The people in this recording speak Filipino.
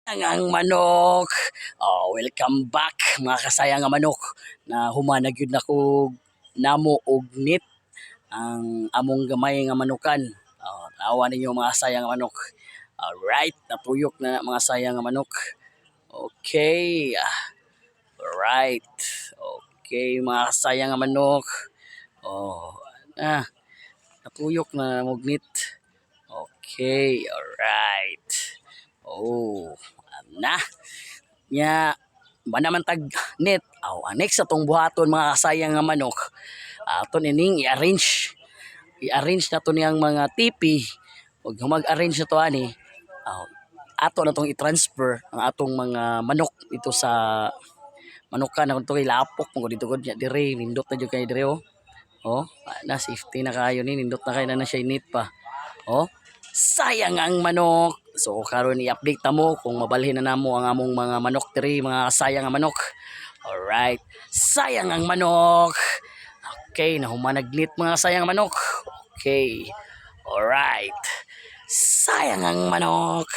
Ang manok. Oh, welcome back mga kasayang nga manok na humanag yun nako namo og nit ang among gamay nga manukan. Oh, tawa ninyo mga sayang nga manok. Alright, napuyok na mga sayang nga manok. Okay. Alright. Okay, mga sayang nga manok. Oh, napuyok na mugnit. Okay, alright. Oh, na nya naman tag net. Ang next atong buhaton mga kasayang nga manok, aton ining i-arrange na to niyang mga tipi. Ug mag-arrange na to ani, ato na tong i-transfer ang atong mga manok dito sa manukan na to ilapok mo dito gud nya dire nindot na jud kay dire na safety na kayo ni nindot na kay na siya init pa. Sayang ang manok. So karon i-update ta mo kung mabalhin na namo ang among mga manok diri, mga sayang ang manok. Alright. Sayang ang manok. Okay, nahumanaglit mga sayang ang manok. Okay. Alright. Sayang ang manok.